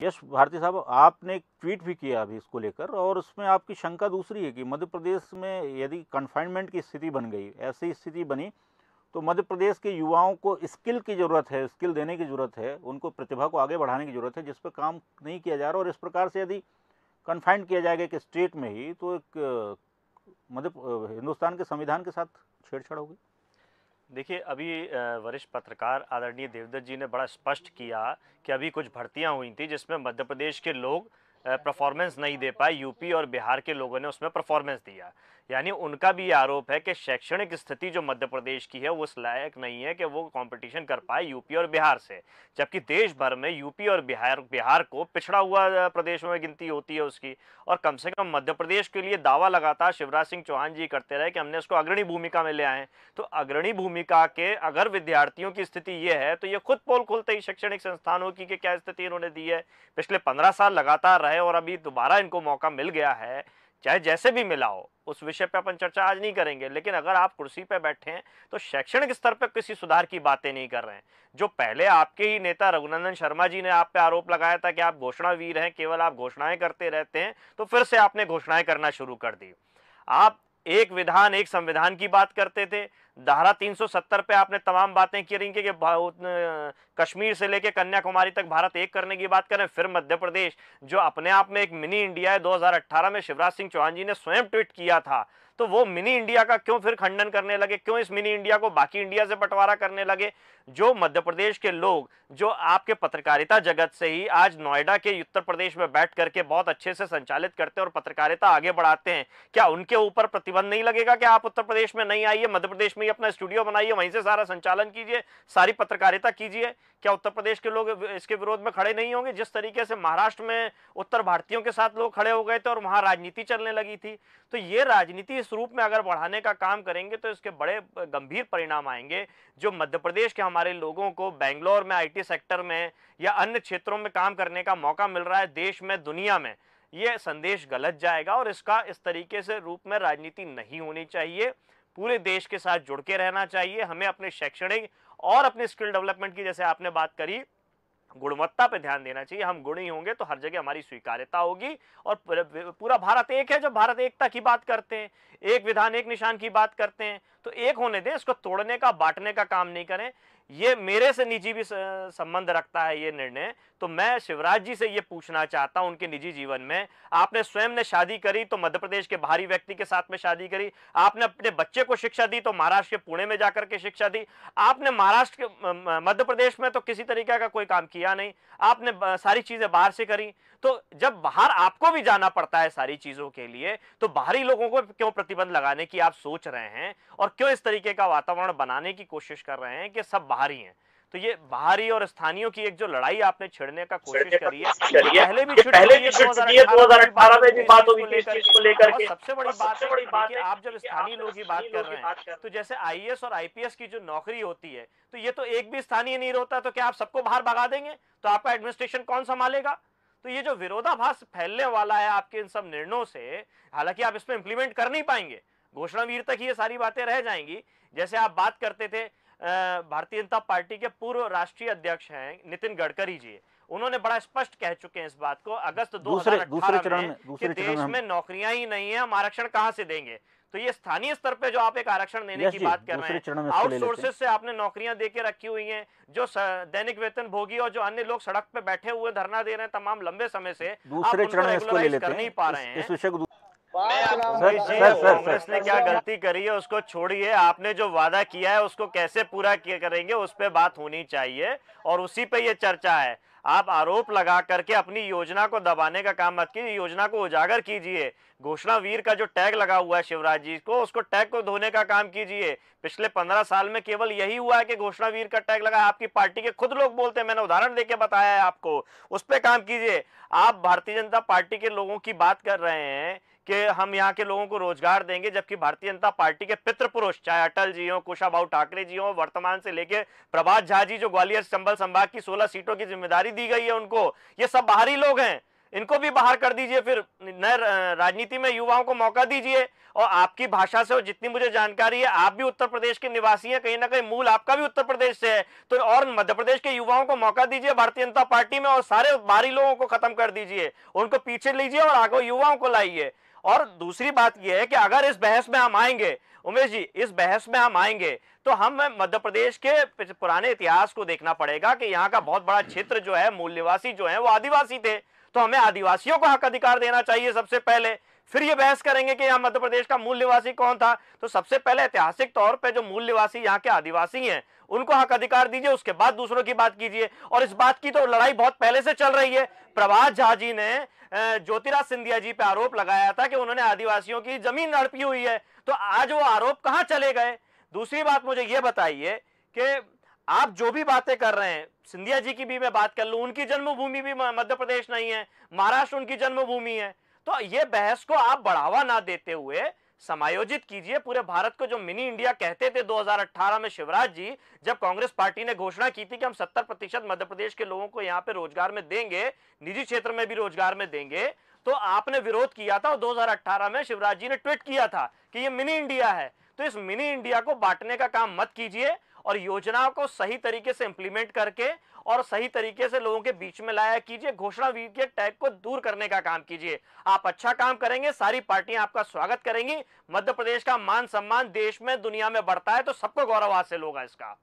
यश भारती साहब, आपने एक ट्वीट भी किया अभी इसको लेकर, और उसमें आपकी शंका दूसरी है कि मध्य प्रदेश में यदि कन्फाइनमेंट की स्थिति बन गई, ऐसी स्थिति बनी, तो मध्य प्रदेश के युवाओं को स्किल की ज़रूरत है, स्किल देने की ज़रूरत है, उनको प्रतिभा को आगे बढ़ाने की ज़रूरत है, जिस पर काम नहीं किया जा रहा। और इस प्रकार से यदि कन्फाइंड किया जाएगा एक स्टेट में ही, तो एक मध्य हिंदुस्तान के संविधान के साथ छेड़छाड़ होगी। देखिए, अभी वरिष्ठ पत्रकार आदरणीय देवदत्त जी ने बड़ा स्पष्ट किया कि अभी कुछ भर्तियां हुई थी जिसमें मध्य प्रदेश के लोग परफॉर्मेंस नहीं दे पाए, यूपी और बिहार के लोगों ने उसमें परफॉर्मेंस दिया। यानी उनका भी आरोप है कि शैक्षणिक स्थिति जो मध्य प्रदेश की है वो उस लायक नहीं है कि वो कंपटीशन कर पाए यूपी और बिहार से, जबकि देश भर में यूपी और बिहार को पिछड़ा हुआ प्रदेशों में गिनती होती है उसकी। और कम से कम मध्य प्रदेश के लिए दावा लगातार शिवराज सिंह चौहान जी करते रहे कि हमने इसको अग्रणी भूमिका में ले आए। तो अग्रणी भूमिका के अगर विद्यार्थियों की स्थिति ये है, तो ये खुद पोल खोलते ही शैक्षणिक संस्थानों की कि क्या स्थिति इन्होंने दी है। पिछले 15 साल लगातार रहे और अभी दोबारा इनको मौका मिल गया है, चाहे जैसे भी मिला हो, उस विषय पे अपन चर्चा आज नहीं करेंगे। लेकिन अगर आप कुर्सी पे बैठे हैं तो शैक्षणिक स्तर पे किसी सुधार की बातें नहीं कर रहे हैं। जो पहले आपके ही नेता रघुनंदन शर्मा जी ने आप पे आरोप लगाया था कि आप घोषणावीर हैं, केवल आप घोषणाएं करते रहते हैं, तो फिर से आपने घोषणाएं करना शुरू कर दी। आप एक विधान एक संविधान की बात करते थे, धारा 370 पे आपने तमाम बातें की रही कि कश्मीर से लेकर कन्याकुमारी तक भारत एक करने की बात करें। फिर मध्य प्रदेश जो अपने आप में एक मिनी इंडिया है, 2018 में शिवराज सिंह चौहान जी ने स्वयं ट्वीट किया था, तो वो मिनी इंडिया का क्यों फिर खंडन करने लगे, क्यों इस मिनी इंडिया को बाकी इंडिया से बंटवारा करने लगे। जो मध्य प्रदेश के लोग जो आपके पत्रकारिता जगत से ही आज नोएडा के उत्तर प्रदेश में बैठ करके बहुत अच्छे से संचालित करते हैं और पत्रकारिता आगे बढ़ाते हैं, क्या उनके ऊपर प्रतिबंध नहीं लगेगा कि आप उत्तर प्रदेश में नहीं आइए, मध्य प्रदेश में ही अपना स्टूडियो बनाइए, वहीं से सारा संचालन कीजिए, सारी पत्रकारिता कीजिए? क्या उत्तर प्रदेश के लोग इसके विरोध में खड़े नहीं होंगे? जिस तरीके से महाराष्ट्र में उत्तर भारतीयों के साथ लोग खड़े हो गए थे और वहां राजनीति चलने लगी थी, तो ये राजनीति इस रूप में अगर बढ़ाने का काम करेंगे तो इसके बड़े गंभीर परिणाम आएंगे। जो मध्य प्रदेश के हमारे लोगों को बेंगलोर में आईटी सेक्टर में या अन्य क्षेत्रों में काम करने का मौका मिल रहा है देश में, दुनिया में, ये संदेश गलत जाएगा। और इसका इस तरीके से रूप में राजनीति नहीं होनी चाहिए। पूरे देश के साथ जुड़ के रहना चाहिए। हमें अपने शैक्षणिक और अपने स्किल डेवलपमेंट की, जैसे आपने बात करी, गुणवत्ता पे ध्यान देना चाहिए। हम गुणी होंगे तो हर जगह हमारी स्वीकार्यता होगी। और पूरा भारत एक है। जब भारत एकता की बात करते हैं, एक विधान एक निशान की बात करते हैं, तो एक होने दें, इसको तोड़ने का बांटने का काम नहीं करें। ये मेरे से निजी भी संबंध रखता है ये निर्णय। तो मैं शिवराज जी से ये पूछना चाहता हूं, उनके निजी जीवन में आपने स्वयं ने शादी करी तो मध्य प्रदेश के बाहरी व्यक्ति के साथ में शादी करी, आपने अपने बच्चे को शिक्षा दी तो महाराष्ट्र के पुणे में जाकर के शिक्षा दी, आपने महाराष्ट्र के मध्य प्रदेश में तो किसी तरीके का कोई काम किया नहीं, आपने सारी चीजें बाहर से करी। तो जब बाहर आपको भी जाना पड़ता है सारी चीजों के लिए, तो बाहरी लोगों को क्यों प्रतिबंध लगाने की आप सोच रहे हैं और क्यों इस तरीके का वातावरण बनाने की कोशिश कर रहे हैं कि सब बाहरी हैं? तो ये बाहरी और स्थानीय की एक जो लड़ाई आपने छेड़ने का कोशिश करी है, पहले भी छिड़ चुकी है, 2018 में भी बात हुई थी इस चीज को लेकर के। सबसे बड़ी बात है, आप जब स्थानीय लोग की बात कर रहे हैं, तो जैसे आईएएस और आईपीएस की जो नौकरी होती है, तो ये तो एक भी स्थानीय नहीं होता, तो क्या आप सबको बाहर भगा देंगे? तो आपका एडमिनिस्ट्रेशन कौन संभालेगा? तो ये जो विरोधाभास फैलने वाला है आपके इन सब निर्णयों से, हालांकि आप इसमें इंप्लीमेंट कर नहीं पाएंगे, घोषणावीर तक ये सारी बातें रह जाएंगी। जैसे आप बात करते थे, भारतीय जनता पार्टी के पूर्व राष्ट्रीय अध्यक्ष हैं नितिन गडकरी जी, उन्होंने बड़ा स्पष्ट कह चुके हैं इस बात को अगस्त 2018 में कि देश में नौकरियां ही नहीं है, हम आरक्षण कहां से देंगे। तो ये स्थानीय स्तर पे जो आप एक आरक्षण देने की बात कर रहे हैं, आउटसोर्सेस से आपने नौकरियां देके रखी हुई हैं, जो दैनिक वेतन भोगी और जो अन्य लोग सड़क पे बैठे हुए धरना दे रहे हैं तमाम लंबे समय से, दूसरे चरण में इसको ले लेते कर नहीं पा रहे हैं। सर, कांग्रेस ने क्या गलती करी है उसको छोड़िए, आपने जो वादा किया है उसको कैसे पूरा करेंगे उस पर बात होनी चाहिए और उसी पे ये चर्चा है। आप आरोप लगा करके अपनी योजना को दबाने का काम मत कीजिए, योजना को उजागर कीजिए। घोषणावीर का जो टैग लगा हुआ है शिवराज जी को, उसको टैग को धोने का काम कीजिए। पिछले 15 साल में केवल यही हुआ है कि घोषणावीर का टैग लगा, आपकी पार्टी के खुद लोग बोलते हैं, मैंने उदाहरण देके बताया है आपको, उस पर काम कीजिए। आप भारतीय जनता पार्टी के लोगों की बात कर रहे हैं कि हम यहाँ के लोगों को रोजगार देंगे, जबकि भारतीय जनता पार्टी के पितृ पुरुष चाहे अटल जी हो, कुशाभाऊ ठाकरे जी हो, वर्तमान से लेके प्रभात झा जी जो ग्वालियर चंबल संभाग की 16 सीटों की जिम्मेदारी दी गई है उनको, ये सब बाहरी लोग हैं। इनको भी बाहर कर दीजिए, फिर नए राजनीति में युवाओं को मौका दीजिए। और आपकी भाषा से, और जितनी मुझे जानकारी है, आप भी उत्तर प्रदेश के निवासी हैं, कहीं ना कहीं मूल आपका भी उत्तर प्रदेश से है, तो और मध्य प्रदेश के युवाओं को मौका दीजिए भारतीय जनता पार्टी में, और सारे बाहरी लोगों को खत्म कर दीजिए, उनको पीछे लीजिए और आगे युवाओं को लाइए। और दूसरी बात यह है कि अगर इस बहस में हम आएंगे, उमेश जी, इस बहस में हम आएंगे तो हम मध्य प्रदेश के पुराने इतिहास को देखना पड़ेगा कि यहाँ का बहुत बड़ा क्षेत्र जो है, मूल निवासी जो है वो आदिवासी थे, तो हमें आदिवासियों को हक अधिकार देना चाहिए सबसे पहले। फिर ये बहस करेंगे कि यहाँ मध्य प्रदेश का मूल निवासी कौन था। तो सबसे पहले ऐतिहासिक तौर पे जो मूल निवासी यहाँ के आदिवासी हैं उनको हक अधिकार दीजिए, उसके बाद दूसरों की बात कीजिए। और इस बात की तो लड़ाई बहुत पहले से चल रही है। प्रभात झा जी ने ज्योतिराज सिंधिया जी पे आरोप लगाया था कि उन्होंने आदिवासियों की जमीन हड़पी हुई है, तो आज वो आरोप कहां चले गए। दूसरी बात मुझे ये बताइए कि आप जो भी बातें कर रहे हैं, सिंधिया जी की भी मैं बात कर लूं, उनकी जन्मभूमि भी मध्य प्रदेश नहीं है, महाराष्ट्र उनकी जन्मभूमि है। तो ये बहस को आप बढ़ावा ना देते हुए समायोजित कीजिए पूरे भारत को। जो मिनी इंडिया कहते थे 2018 में शिवराज जी, जब कांग्रेस पार्टी ने घोषणा की थी कि हम 70% मध्य प्रदेश के लोगों को यहाँ पे रोजगार में देंगे, निजी क्षेत्र में भी रोजगार में देंगे, तो आपने विरोध किया था। और 2018 में शिवराज जी ने ट्वीट किया था कि ये मिनी इंडिया है। तो इस मिनी इंडिया को बांटने का काम मत कीजिए, और योजनाओं को सही तरीके से इंप्लीमेंट करके और सही तरीके से लोगों के बीच में लाया कीजिए। घोषणा के टैग को दूर करने का काम कीजिए। आप अच्छा काम करेंगे, सारी पार्टियां आपका स्वागत करेंगी। मध्य प्रदेश का मान सम्मान देश में, दुनिया में बढ़ता है, तो सबको गौरव हासिल होगा इसका।